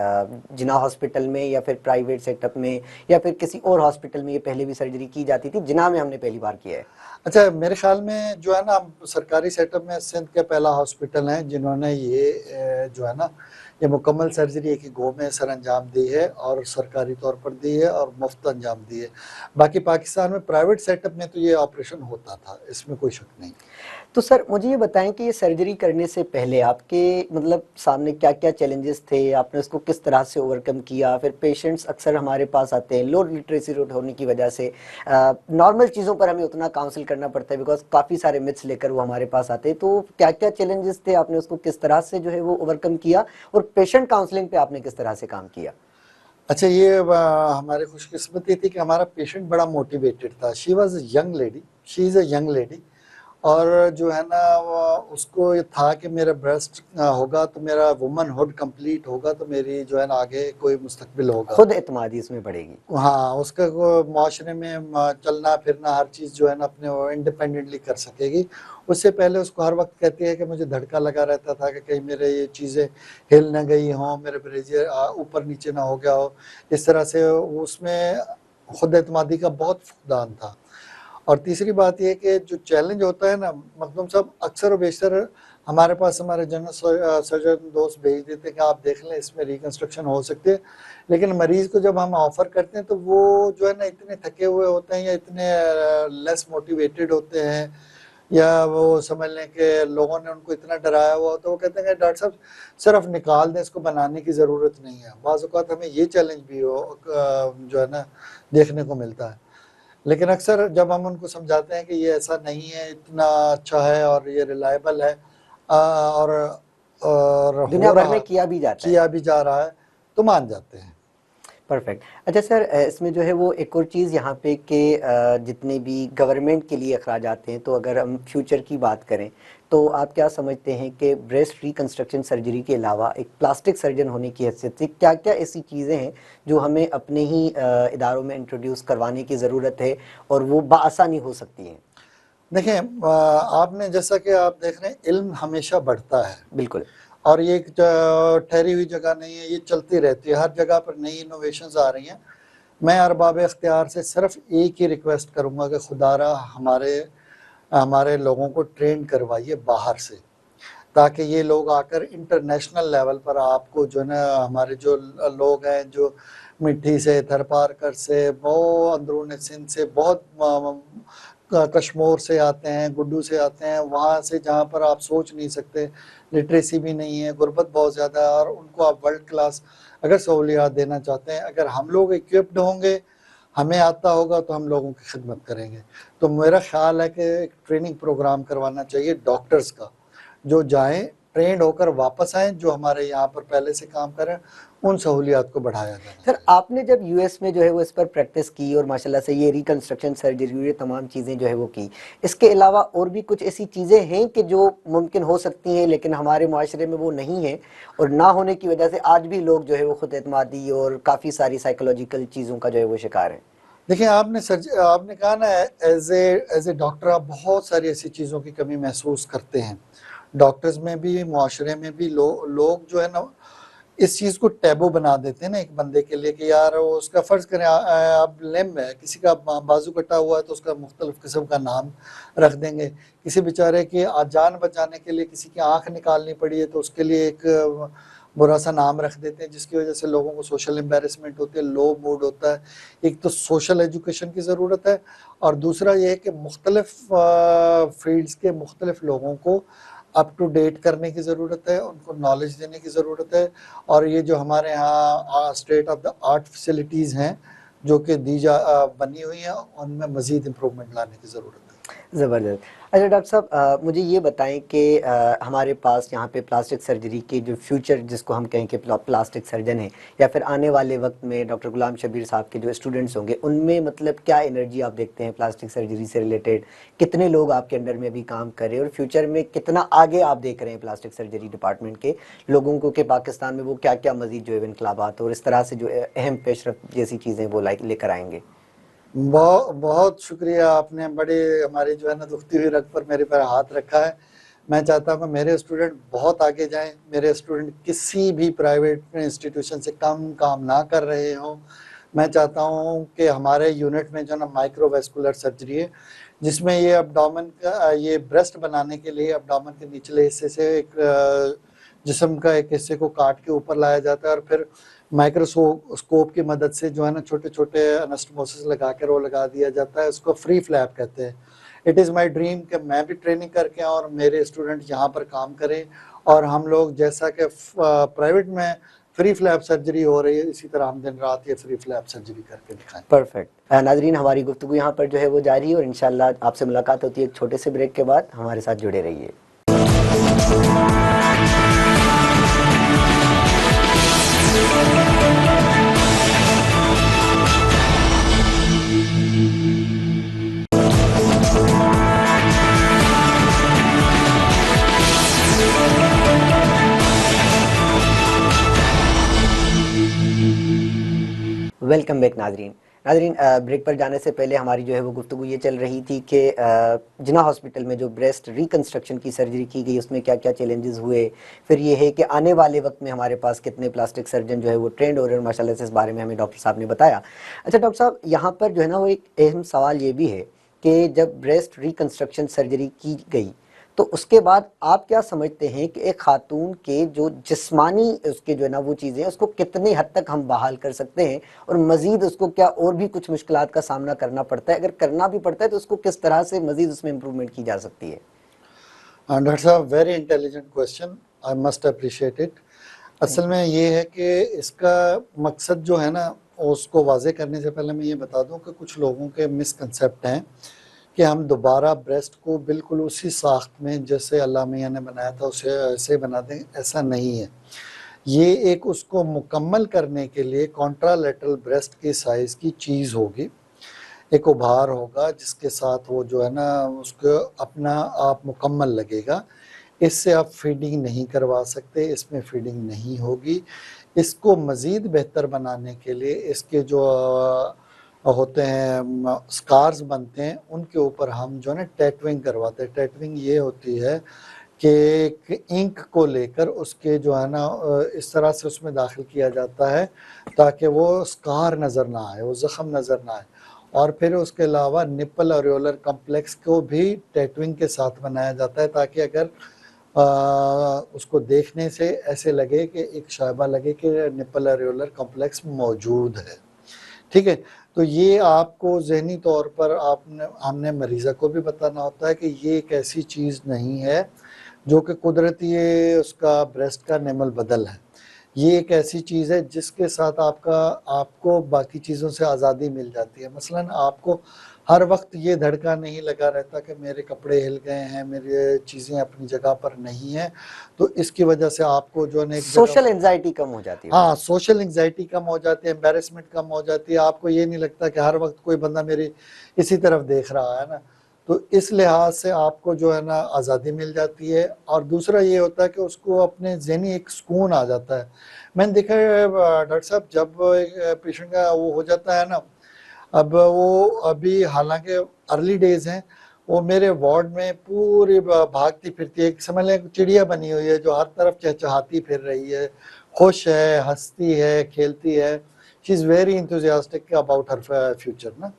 जिना हॉस्पिटल में, या फिर प्राइवेट सेटअप में, या फिर किसी और हॉस्पिटल में ये पहले भी सर्जरी की जाती थी? जिना में हमने पहली बार किया है। अच्छा, मेरे ख्याल में जो है ना, सरकारी सेटअप में सिंध के पहला हॉस्पिटल है जिन्होंने ये जो है ना ये मुकम्मल सर्जरी एक ही गो में सर अंजाम दी है, और सरकारी तौर पर दी है और मुफ्त अंजाम दी है। बाकी पाकिस्तान में प्राइवेट सेटअप में तो ये ऑपरेशन होता था, इसमें कोई शक नहीं। तो सर मुझे ये बताएं कि ये सर्जरी करने से पहले आपके मतलब सामने क्या क्या चैलेंजेस थे, आपने उसको किस तरह से ओवरकम किया? फिर पेशेंट्स अक्सर हमारे पास आते हैं लो लिटरेसी रेट होने की वजह से, नॉर्मल चीज़ों पर हमें उतना काउंसिल करना पड़ता है बिकॉज काफ़ी सारे मिथ्स लेकर वो हमारे पास आते हैं। तो क्या क्या चैलेंजेस थे, आपने उसको किस तरह से जो है वो ओवरकम किया, और पेशेंट काउंसलिंग पे आपने किस तरह से काम किया? अच्छा, ये हमारी खुशकिस्मती थी कि हमारा पेशेंट बड़ा मोटिवेटेड था। She was a young lady, she is a young lady, और जो है ना वो उसको ये था कि मेरा ब्रेस्ट होगा तो मेरा वुमनहुड कंप्लीट होगा, तो मेरी जो है ना आगे कोई मुस्तकबिल होगा। खुद एतमादी इसमें बढ़ेगी। हाँ, उसका माशरे में चलना फिरना हर चीज़ जो है ना अपने वो इंडिपेंडेंटली कर सकेगी। उससे पहले उसको हर वक्त कहती है कि मुझे धड़का लगा रहता था कि कहीं मेरे ये चीज़ें हिल ना गई हों, मेरे ब्रेजियर ऊपर नीचे ना हो गया हो। इस तरह से उसमें खुद एतमादी का बहुत फुकदान था। और तीसरी बात ये कि जो चैलेंज होता है ना मखदूम साहब, अक्सर व बेशतर हमारे पास हमारे जनरल सर्जन दोस्त भेज देते हैं कि आप देख लें इसमें रिकंस्ट्रक्शन हो सकती है, लेकिन मरीज़ को जब हम ऑफ़र करते हैं तो वो जो है ना इतने थके हुए होते हैं या इतने लेस मोटिवेटेड होते हैं, या वो समझ लें कि लोगों ने उनको इतना डराया हुआ होता है, वो कहते हैं कि डॉक्टर साहब सिर्फ निकाल दें, इसको बनाने की ज़रूरत नहीं है। बाज़ औक़ात हमें ये चैलेंज भी जो है ना देखने को मिलता है। लेकिन अक्सर जब हम उनको समझाते हैं कि ये ऐसा नहीं है, इतना अच्छा है और ये रिलायबल है, और और दुनिया हो भर रहा में है, किया भी जाता है। किया भी जा रहा है, तो मान जाते हैं। परफेक्ट। अच्छा सर, इसमें जो है वो एक और चीज़ यहाँ पे कि जितने भी गवर्नमेंट के लिए अखराजात हैं, तो अगर हम फ्यूचर की बात करें तो आप क्या समझते हैं कि ब्रेस्ट रिकंस्ट्रक्शन सर्जरी के अलावा एक प्लास्टिक सर्जन होने की हैसियत से क्या क्या ऐसी चीज़ें हैं जो हमें अपने ही इदारों में इंट्रोड्यूस करवाने की ज़रूरत है और वो बाआसानी हो सकती हैं? देखिए, आपने जैसा कि आप देख रहे हैं, इल्म हमेशा बढ़ता है बिल्कुल। और ये एक ठहरी हुई जगह नहीं है, ये चलती रहती है, हर जगह पर नई इनोवेशंस आ रही हैं। मैं अरबाब इख्तियार से सिर्फ एक ही रिक्वेस्ट करूंगा कि खुदारा हमारे हमारे लोगों को ट्रेन करवाइए बाहर से, ताकि ये लोग आकर इंटरनेशनल लेवल पर आपको जो है ना, हमारे जो लोग हैं जो मिट्टी से, थरपारकर से, बहुत अंदरून सिंध से, बहुत कश्मीर से आते हैं, गुड्डू से आते हैं, वहाँ से जहाँ पर आप सोच नहीं सकते, लिटरेसी भी नहीं है, गुर्बत बहुत ज़्यादा है, और उनको आप वर्ल्ड क्लास अगर सहूलियात देना चाहते हैं, अगर हम लोग इक्विप्ड होंगे, हमें आता होगा, तो हम लोगों की खिदमत करेंगे। तो मेरा ख्याल है कि एक ट्रेनिंग प्रोग्राम करवाना चाहिए डॉक्टर्स का, जो जाएं, ट्रेंड होकर वापस आएँ, जो हमारे यहाँ पर पहले से काम करें, उन सहूलियात को बढ़ाया जाना सर चाहिए। आपने जब यूएस में जो है वो इस पर प्रैक्टिस की और माशाल्लाह से ये रिकंस्ट्रक्शन सर्जरी, ये तमाम चीज़ें जो है वो की, इसके अलावा और भी कुछ ऐसी चीज़ें हैं कि जो मुमकिन हो सकती हैं लेकिन हमारे माशरे में वो नहीं है, और ना होने की वजह से आज भी लोग जो है वो खुद एतमादी और काफ़ी सारी साइकोलॉजिकल चीज़ों का जो है वो शिकार हैं? देखिए, आपने कहा ना, एज ए डॉक्टर आप बहुत सारी ऐसी चीज़ों की कमी महसूस करते हैं। डॉक्टर्स में भी, मुआशरे में भी लोग जो है ना, इस चीज़ को टैबू बना देते हैं ना एक बंदे के लिए, कि यार वो उसका फ़र्ज़ करें, अब लिम्ब है, किसी का बाजू कटा हुआ है तो उसका मुख्तलिफ़ किस्म का नाम रख देंगे। किसी बेचारे की जान बचाने के लिए किसी की आँख निकालनी पड़ी है तो उसके लिए एक बुरा सा नाम रख देते हैं, जिसकी वजह से लोगों को सोशल एम्बैरेसमेंट होती है, लो मूड होता है। एक तो सोशल एजुकेशन की ज़रूरत है, और दूसरा ये है कि मुख्तलिफ़ फ़ील्ड्स के मुख्तलिफ़ लोगों को अप टू डेट करने की ज़रूरत है, उनको नॉलेज देने की ज़रूरत है, और ये जो हमारे यहाँ state of the art facilities हैं, जो कि बनी हुई हैं, उनमें मज़ीद इम्प्रूवमेंट लाने की ज़रूरत है। ज़बरदस्त। अच्छा डॉक्टर साहब, मुझे ये बताएं कि हमारे पास यहाँ पे प्लास्टिक सर्जरी के जो फ्यूचर, जिसको हम कहें कि प्लास्टिक सर्जन है, या फिर आने वाले वक्त में डॉक्टर गुलाम शबीर साहब के जो स्टूडेंट्स होंगे, उनमें मतलब क्या एनर्जी आप देखते हैं प्लास्टिक सर्जरी से रिलेटेड? कितने लोग आपके अंडर में अभी काम कर रहे हैं और फ्यूचर में कितना आगे आप देख रहे हैं प्लास्टिक सर्जरी डिपार्टमेंट के लोगों को, कि पाकिस्तान में वो क्या क्या मजीद जो है इनकलाबात और इस तरह से जो अहम पेशरफ जैसी चीज़ें वो लेकर आएंगे? बहुत शुक्रिया, आपने बड़े हमारी जो है ना दुखती हुई रग पर मेरे पर हाथ रखा है। मैं चाहता हूँ कि मेरे स्टूडेंट बहुत आगे जाएं, मेरे स्टूडेंट किसी भी प्राइवेट इंस्टीट्यूशन से कम काम ना कर रहे हों। मैं चाहता हूँ कि हमारे यूनिट में जो ना माइक्रोवेस्कुलर सर्जरी है, जिसमें ये अब्डोमेन का, ये ब्रेस्ट बनाने के लिए अब्डोमेन के निचले हिस्से से एक जिस्म का एक हिस्से को काट के ऊपर लाया जाता है, और फिर माइक्रोस्कोप की मदद से जो है ना छोटे छोटे एनास्टोमोसिस लगा कर वो लगा दिया जाता है। उसको फ्री फ्लैप कहते हैं। इट इज़ माई ड्रीम कि मैं भी ट्रेनिंग करके आऊँ और मेरे स्टूडेंट यहाँ पर काम करें, और हम लोग जैसा कि प्राइवेट में फ्री फ्लैप सर्जरी हो रही है, इसी तरह हम दिन रात ये फ्री फ्लैप सर्जरी करके दिखाएं। परफेक्ट। नाजरीन, हमारी गुफ्तगू यहाँ पर जो है वो जारी है और इंशाल्लाह आपसे मुलाकात होती है एक छोटे से ब्रेक के बाद। हमारे साथ जुड़े रहिए। वेलकम बैक नाजरीन। नाजरीन, ब्रेक पर जाने से पहले हमारी जो है वो गुफ्तगू ये चल रही थी कि जिन्ना हॉस्पिटल में जो ब्रेस्ट रिकंस्ट्रक्शन की सर्जरी की गई उसमें क्या क्या चैलेंजेस हुए, फिर ये है कि आने वाले वक्त में हमारे पास कितने प्लास्टिक सर्जन जो है वो ट्रेंड हो रहे हैं, माशाल्लाह से इस बारे में हमें डॉक्टर साहब ने बताया। अच्छा डॉक्टर साहब, यहाँ पर जो है ना वो एक अहम सवाल ये भी है कि जब ब्रेस्ट रिकंस्ट्रक्शन सर्जरी की गई तो उसके बाद आप क्या समझते हैं कि एक खातून के जो जिस्मानी उसके जो है ना वो चीज़ें उसको कितनी हद तक हम बहाल कर सकते हैं, और मज़ीद उसको क्या और भी कुछ मुश्किलात का सामना करना पड़ता है? अगर करना भी पड़ता है तो उसको किस तरह से मज़ीद उसमें इम्प्रूवमेंट की जा सकती है? डॉक्टर साहब, very intelligent question, I must appreciate it. असल में ये है कि इसका मकसद जो है ना, उसको वाजे करने से पहले मैं ये बता दूं कि कुछ लोगों के मिसकंसेप्ट हैं कि हम दोबारा ब्रेस्ट को बिल्कुल उसी साख्त में जैसे अल्लाह मियाँ ने बनाया था उसे ऐसे बना दें, ऐसा नहीं है। ये एक उसको मुकम्मल करने के लिए कॉन्ट्रालेटरल ब्रेस्ट के साइज़ की चीज़ होगी, एक उभार होगा जिसके साथ वो जो है ना उसको अपना आप मुकम्मल लगेगा। इससे आप फीडिंग नहीं करवा सकते, इसमें फीडिंग नहीं होगी। इसको मज़ीद बेहतर बनाने के लिए इसके जो होते हैं स्कार्स बनते हैं, उनके ऊपर हम जो है ना टैटूइंग करवाते हैं। टैटूइंग ये होती है कि एक इंक को लेकर उसके जो है ना इस तरह से उसमें दाखिल किया जाता है ताकि वो स्कार नज़र ना आए, वो ज़ख़म नज़र ना आए। और फिर उसके अलावा निप्पल ऑरियोलर कॉम्प्लेक्स को भी टैटूइंग के साथ बनाया जाता है ताकि अगर उसको देखने से ऐसे लगे कि एक शायबा लगे कि निप्पल ऑरियोलर कॉम्प्लेक्स मौजूद है। ठीक है? तो ये आपको ज़हनी तौर पर हमने मरीज़ा को भी बताना होता है कि ये एक ऐसी चीज़ नहीं है जो कि कुदरती ये उसका ब्रेस्ट का निमल बदल है। ये एक ऐसी चीज़ है जिसके साथ आपको बाकी चीज़ों से आज़ादी मिल जाती है। मसलन आपको हर वक़्त ये धड़का नहीं लगा रहता कि मेरे कपड़े हिल गए हैं, मेरी चीज़ें अपनी जगह पर नहीं हैं, तो इसकी वजह से आपको जो है ना एक जगह सोशल एंजाइटी कम हो जाती हाँ, होगी। सोशल एंग्जायटी कम हो जाती है, एम्बैरेसमेंट कम हो जाती है, आपको ये नहीं लगता कि हर वक़्त कोई बंदा मेरी इसी तरफ देख रहा है ना। तो इस लिहाज से आपको जो है ना आज़ादी मिल जाती है और दूसरा ये होता है कि उसको अपने ज़हनी एक सुकून आ जाता है। मैंने देखा है डॉक्टर साहब जब एक पेशेंट का वो हो जाता है ना, अब वो अभी हालाँकि अर्ली डेज़ हैं, वो मेरे वार्ड में पूरी भागती फिरती है, एक समझ लें चिड़िया बनी हुई है जो हर तरफ चहचहाती फिर रही है, खुश है, हँसती है, खेलती है। She is very enthusiastic about her future ना।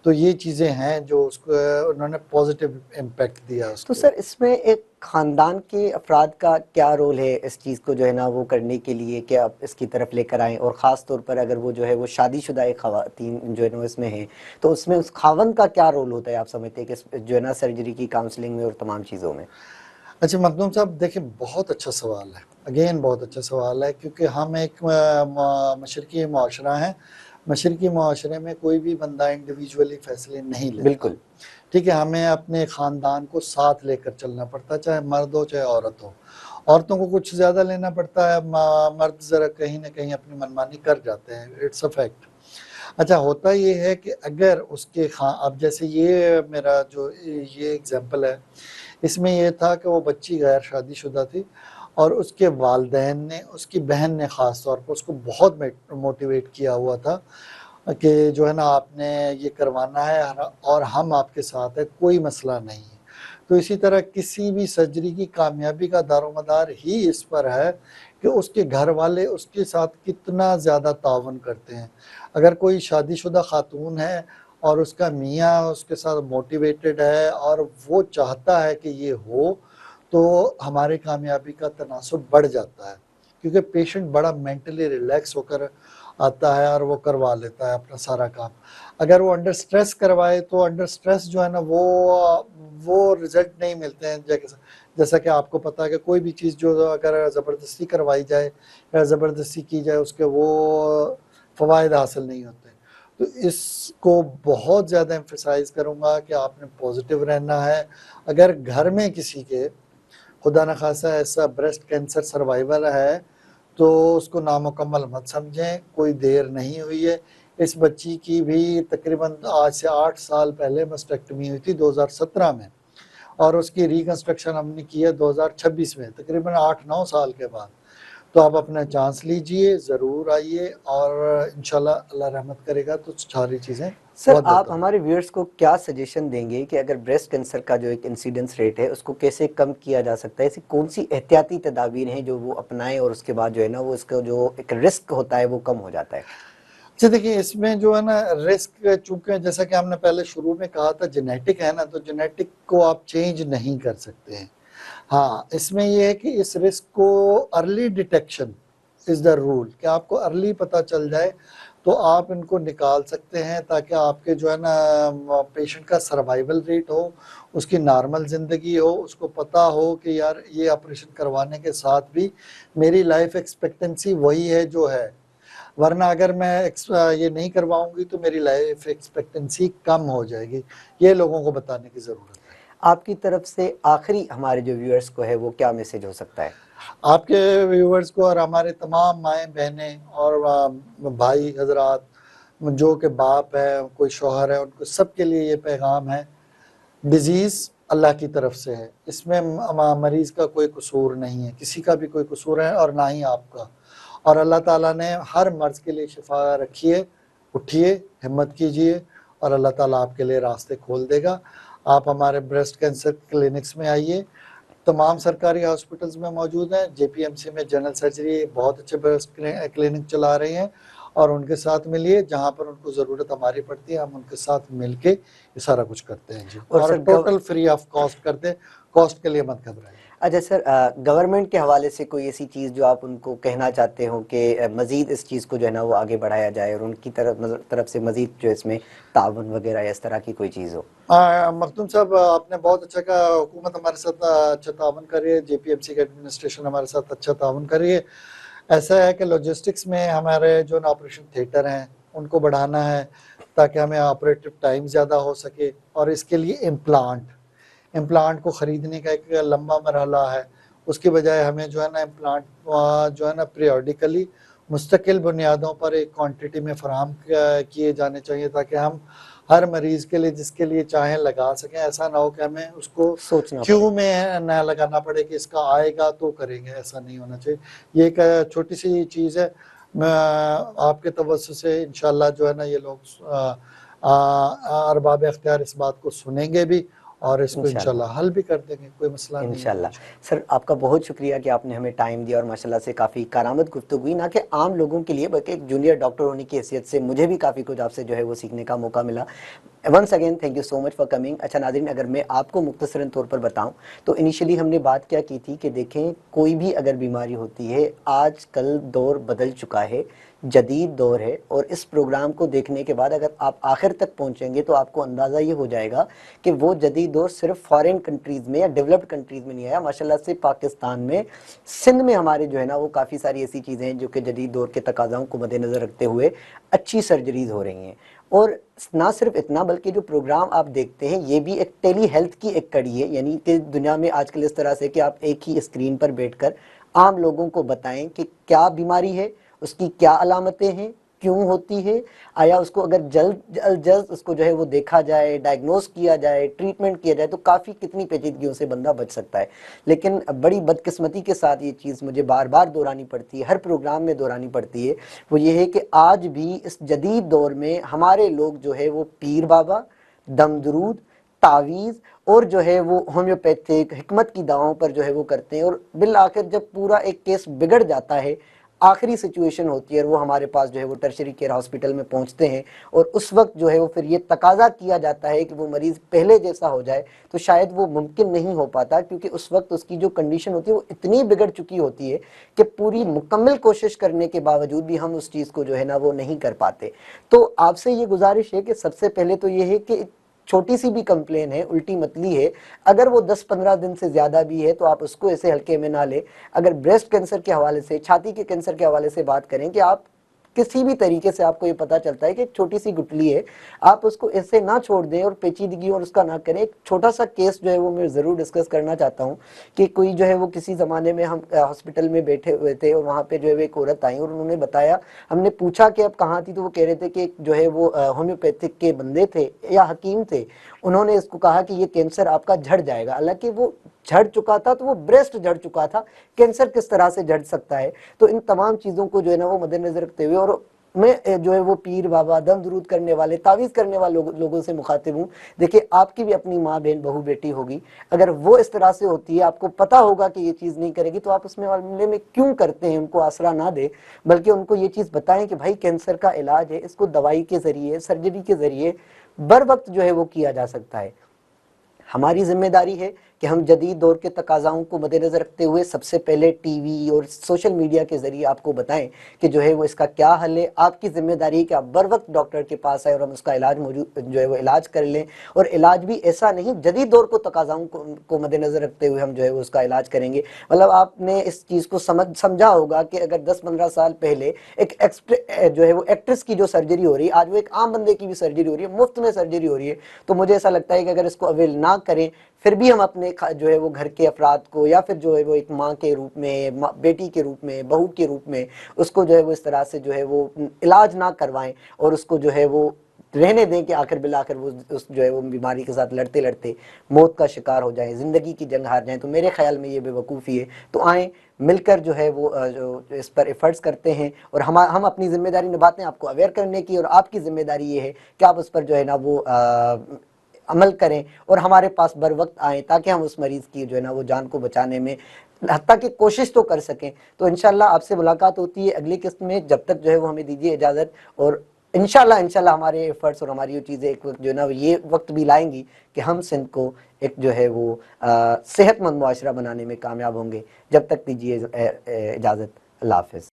तो ये चीज़ें हैं जो उसको उन्होंने पॉज़िटिव इम्पैक्ट दिया तो उसको। सर इसमें एक खानदान के अफराद का क्या रोल है इस चीज़ को जो है ना वो करने के लिए कि आप इसकी तरफ लेकर आएं, और ख़ास तौर पर अगर वो जो है वो शादीशुदा एक ख़वातीन जो है ना इसमें है, तो उसमें उस खावंद का क्या रोल होता है आप समझते हैं कि जो है ना सर्जरी की काउंसलिंग में और तमाम चीज़ों में? अच्छा मखदूम साहब देखिए बहुत अच्छा सवाल है, अगेन बहुत अच्छा सवाल है क्योंकि हम एक मशरकी मुआशरा हैं, मशरकी मुआशरे में कोई भी बंदा इंडिविजुअली फ़ैसले नहीं लेता। बिल्कुल। ठीक है, हमें अपने ख़ानदान को साथ लेकर चलना पड़ता है, चाहे मर्द हो चाहे औरत हो। औरतों को कुछ ज़्यादा लेना पड़ता है, मर्द ज़रा कहीं न कहीं अपनी मनमानी कर जाते हैं, इट्स अ फैक्ट। अच्छा होता ये है कि अगर उसके अब जैसे ये मेरा जो ये एग्ज़ाम्पल है, इसमें ये था कि वो बच्ची गैर शादीशुदा थी और उसके वालिदैन ने, उसकी बहन ने ख़ास तौर पर उसको बहुत मोटिवेट किया हुआ था कि जो है ना आपने ये करवाना है और हम आपके साथ हैं, कोई मसला नहीं है। तो इसी तरह किसी भी सर्जरी की कामयाबी का दारोमदार ही इस पर है कि उसके घर वाले उसके साथ कितना ज़्यादा ताउन करते हैं। अगर कोई शादीशुदा खातून है और उसका मियाँ उसके साथ मोटिवेटेड है और वो चाहता है कि ये हो, तो हमारी कामयाबी का तनासुब बढ़ जाता है। क्योंकि पेशेंट बड़ा मेंटली रिलैक्स होकर आता है और वो करवा लेता है अपना सारा काम। अगर वो अंडर स्ट्रेस करवाए तो अंडर स्ट्रेस जो है ना वो रिज़ल्ट नहीं मिलते हैं जैसा कि आपको पता है कि कोई भी चीज़ जो अगर ज़बरदस्ती करवाई जाए या ज़बरदस्ती की जाए उसके वो फ़वाइद हासिल नहीं होते। तो इसको बहुत ज़्यादा एम्फसाइज़ करूँगा कि आपने पॉज़िटिव रहना है। अगर घर में किसी के खुदा न ख़ास्ता ऐसा ब्रेस्ट कैंसर सर्वाइवल है, तो उसको नामुकम्मल मत समझें, कोई देर नहीं हुई है। इस बच्ची की भी तकरीबन आज से 8 साल पहले मस्टेक्टमी हुई थी 2017 में और उसकी रिकंस्ट्रक्शन हमने की है 2026 में, तकरीबन 8-9 साल के बाद। तो आप अपना चांस लीजिए, ज़रूर आइए और इंशाल्लाह अल्लाह रहमत करेगा तो सारी चीज़ें सर बहुत आप बेहतर होंगी। हमारे व्यूअर्स को क्या सजेशन देंगे कि अगर ब्रेस्ट कैंसर का जो एक इंसिडेंस रेट है उसको कैसे कम किया जा सकता है? ऐसी कौन सी एहतियाती तदाबीर हैं जो वो अपनाएं और उसके बाद जो है ना वो इसका जो एक रिस्क होता है वो कम हो जाता है? अच्छा देखिए इसमें जो है ना रिस्क चूँकि जैसा कि हमने पहले शुरू में कहा था जेनेटिक है ना, तो जेनेटिक को आप चेंज नहीं कर सकते हैं। हाँ, इसमें ये है कि इस रिस्क को early detection is the rule कि आपको अर्ली पता चल जाए, तो आप इनको निकाल सकते हैं ताकि आपके जो है ना पेशेंट का सर्वाइवल रेट हो, उसकी नॉर्मल ज़िंदगी हो, उसको पता हो कि यार ये ऑपरेशन करवाने के साथ भी मेरी लाइफ़ एक्सपेक्टेंसी वही है जो है। वरना अगर मैं ये नहीं करवाऊंगी तो मेरी लाइफ एक्सपेक्टेंसी कम हो जाएगी। ये लोगों को बताने की ज़रूरत है। आपकी तरफ से आखिरी हमारे जो व्यूअर्स को है वो क्या मैसेज हो सकता है? आपके व्यूवर्स को और हमारे तमाम माएँ बहनें और भाई हजरात, जो के बाप है, कोई शौहर है, उनको सबके लिए ये पैगाम है, डिजीज़ अल्लाह की तरफ से है, इसमें मरीज़ का कोई कसूर नहीं है, किसी का भी कोई कसूर है और ना ही आपका। और अल्लाह ताला ने हर मर्ज़ के लिए शिफा रखी है। उठिए, हिम्मत कीजिए और अल्लाह ताला आपके लिए रास्ते खोल देगा। आप हमारे ब्रेस्ट कैंसर क्लिनिक्स में आइए, तमाम सरकारी हॉस्पिटल्स में मौजूद हैं। जेपीएमसी में जनरल सर्जरी बहुत अच्छे ब्रेस्ट क्लिनिक चला रहे हैं और उनके साथ मिलिए, जहाँ पर उनको ज़रूरत हमारी पड़ती है हम उनके साथ मिलके ये सारा कुछ करते हैं जी, और और sir total free of cost करते हैं। कॉस्ट के लिए मत घबराइए। अच्छा सर, गवर्नमेंट के हवाले से कोई ऐसी चीज़ जो आप उनको कहना चाहते हो कि मज़ीद इस चीज़ को जो है ना वो आगे बढ़ाया जाए और उनकी तरफ से मज़ीद जो इसमें ताउन वगैरह या इस तरह की कोई चीज़ हो? मखदूम साहब, आपने बहुत अच्छा कहा, हुकूमत हमारे साथ अच्छा ताउन कर रही है, जेपीएमसी का एडमिनिस्ट्रेशन हमारे साथ अच्छा ताउन कर रही है। ऐसा है कि लॉजिस्टिक्स में हमारे जो ऑपरेशन थिएटर हैं उनको बढ़ाना है ताकि हमें ऑपरेटिव टाइम ज़्यादा हो सके, और इसके लिए इम्प्लांट को ख़रीदने का एक लंबा मरहला है। उसकी बजाय हमें जो है ना इम्प्लांट जो है ना पीरियडिकली मुस्तकिल बुनियादों पर एक क्वांटिटी में फ़राहम किए जाने चाहिए ताकि हम हर मरीज़ के लिए जिसके लिए चाहें लगा सकें। ऐसा ना हो कि हमें उसको सोचना पड़े। क्यों में ना लगाना पड़े कि इसका आएगा तो करेंगे, ऐसा नहीं होना चाहिए। ये एक छोटी सी चीज़ है। मैं आपके तवज्जो से इंशाल्लाह जो है ना ये लोग अरबाब इख्तियार इस बात को सुनेंगे भी और इसको इंशाल्लाह इंशाल्लाह हल भी कर देंगे, कोई मसला नहीं है इंशाल्लाह। इंशाल्लाह। सर आपका बहुत शुक्रिया कि आपने हमें टाइम दिया और माशाल्लाह से काफ़ी कारामद गुफ्तगू हुई, ना कि आम लोगों के लिए बल्कि एक जूनियर डॉक्टर होने की हैसियत से मुझे भी काफ़ी कुछ आपसे जो है वो सीखने का मौका मिला। Once again thank you so much for coming. अच्छा नाज़रीन, अगर मैं आपको मुख्तसरन तौर पर बताऊं तो इनिशियली हमने बात क्या की थी कि देखें कोई भी अगर बीमारी होती है, आज कल दौर बदल चुका है, जदीद दौर है, और इस प्रोग्राम को देखने के बाद अगर आप आखिर तक पहुंचेंगे तो आपको अंदाज़ा ये हो जाएगा कि वो जदीद दौर सिर्फ फॉरेन कंट्रीज़ में या डेवलप्ड कंट्रीज़ में नहीं आया। माशाल्लाह से पाकिस्तान में, सिंध में हमारे जो है ना वो काफ़ी सारी ऐसी चीज़ें हैं जो कि जदीद दौर के तकाज़ाओं को मद्देनज़र रखते हुए अच्छी सर्जरीज़ हो रही हैं। और ना सिर्फ इतना बल्कि जो प्रोग्राम आप देखते हैं ये भी एक टेली हेल्थ की एक कड़ी है, यानी कि दुनिया में आजकल इस तरह से कि आप एक ही स्क्रीन पर बैठकर आम लोगों को बताएं कि क्या बीमारी है, उसकी क्या अलामतें हैं, क्यों होती है, आया उसको अगर जल्द उसको जो है वो देखा जाए, डायग्नोस किया जाए, ट्रीटमेंट किया जाए तो काफ़ी कितनी पेचीदगियों से बंदा बच सकता है। लेकिन बड़ी बदकिस्मती के साथ ये चीज़ मुझे बार बार दोहरानी पड़ती है, हर प्रोग्राम में दोहरानी पड़ती है, वो ये है कि आज भी इस जदीद दौर में हमारे लोग जो है वो पीर बाबा, दमदरूद, तावीज़ और जो है वो होम्योपैथिक हिकमत की दवाओं पर जो है वो करते हैं, और बिल आखिर जब पूरा एक केस बिगड़ जाता है, आखिरी सिचुएशन होती है, और वो हमारे पास जो है वो टर्शरी केयर हॉस्पिटल में पहुंचते हैं, और उस वक्त जो है वो फिर ये तकाजा किया जाता है कि वो मरीज़ पहले जैसा हो जाए, तो शायद वो मुमकिन नहीं हो पाता, क्योंकि उस वक्त उसकी जो कंडीशन होती है वो इतनी बिगड़ चुकी होती है कि पूरी मुकम्मल कोशिश करने के बावजूद भी हम उस चीज़ को जो है ना वो नहीं कर पाते। तो आपसे ये गुजारिश है कि सबसे पहले तो ये है कि छोटी सी भी कंप्लेन है, उल्टी मतली है, अगर वो 10-15 दिन से ज़्यादा भी है तो आप उसको ऐसे हल्के में ना ले। अगर ब्रेस्ट कैंसर के हवाले से, छाती के कैंसर के हवाले से बात करें कि आप किसी भी तरीके से आपको ये पता चलता है कि एक छोटी सी गुठली है, आप उसको ऐसे ना छोड़ दें और पेचीदगी और उसका ना करें। एक छोटा सा केस जो है वो मैं ज़रूर डिस्कस करना चाहता हूँ कि कोई जो है वो किसी ज़माने में हम हॉस्पिटल में बैठे हुए थे और वहाँ पे जो है वो एक औरत आई और उन्होंने बताया, हमने पूछा कि अब कहाँ थी, तो वो कह रहे थे कि जो है वो होम्योपैथिक के बंदे थे या हकीम थे, उन्होंने इसको कहा कि ये कैंसर आपका झड़ जाएगा। हालांकि वो झड़ चुका था, तो वो ब्रेस्ट झड़ चुका था, कैंसर किस तरह से झड़ सकता है। तो इन तमाम चीज़ों को जो है ना वो मद्देनजर रखते हुए, और मैं जो है वो पीर बाबा, दम दरूद करने वाले, तावीज़ करने वाले लोगों से मुखातिब हूँ। देखिए आपकी भी अपनी माँ बहन बहू बेटी होगी, अगर वो इस तरह से होती है, आपको पता होगा कि ये चीज़ नहीं करेगी, तो आप उसमें मामले में क्यों करते हैं, उनको आसरा ना दे, बल्कि उनको ये चीज़ बताएं कि भाई कैंसर का इलाज है, इसको दवाई के ज़रिए, सर्जरी के ज़रिए बर वक्त जो है वो किया जा सकता है। हमारी जिम्मेदारी है कि हम जदीद दौर के तकाज़ाओं को मद्देनज़र रखते हुए सबसे पहले टीवी और सोशल मीडिया के ज़रिए आपको बताएं कि जो है वो इसका क्या हल है। आपकी ज़िम्मेदारी है कि आप बर वक्त डॉक्टर के पास आए और हम उसका इलाज मौजूद जो है वो इलाज कर लें, और इलाज भी ऐसा नहीं जदीद दौर को तकाज़ाओं को मद्देनज़र रखते हुए हम जो है वो उसका इलाज करेंगे। मतलब आपने इस चीज़ को समझा होगा कि अगर 10-15 साल पहले एक जो है वो एक्ट्रेस की जो सर्जरी हो रही है, आज वो एक आम बंदे की भी सर्जरी हो रही है, मुफ्त में सर्जरी हो रही है। तो मुझे ऐसा लगता है कि अगर इसको अवेल ना करें, फिर भी हम अपने जो है वो घर के अफराद को, या फिर जो है वो एक माँ के रूप में, बेटी के रूप में, बहू के रूप में उसको जो है वो इस तरह से जो है वो इलाज ना करवाएं और उसको जो है वो रहने दें कि आखिर बिलाखिर वो उस जो है वो बीमारी के साथ लड़ते लड़ते मौत का शिकार हो जाएं, ज़िंदगी की जंग हार जाएं। तो मेरे ख्याल में ये बेवकूफ़ी है। तो आएँ मिलकर जो है वो जो इस पर एफर्ट्स करते हैं और हम अपनी ज़िम्मेदारी निभाते हैं आपको अवेयर करने की, और आपकी ज़िम्मेदारी ये है कि आप उस पर जो है ना वो अमल करें और हमारे पास बर वक्त आएँ, ताकि हम उस मरीज़ की जो है ना वो जान को बचाने में हत्ता की कोशिश तो कर सकें। तो इंशाल्लाह आपसे मुलाकात होती है अगली किस्त में। जब तक जो है वो हमें दीजिए इजाज़त, और इंशाल्लाह हमारे एफर्ट्स और हमारी ये चीज़ें एक वक्त जो है ना ये वक्त भी लाएंगी कि हम सिंध को एक जो है वो सेहतमंद मुआशरा बनाने में कामयाब होंगे। जब तक दीजिए इजाज़त। अल्लाह हाफ़िज़।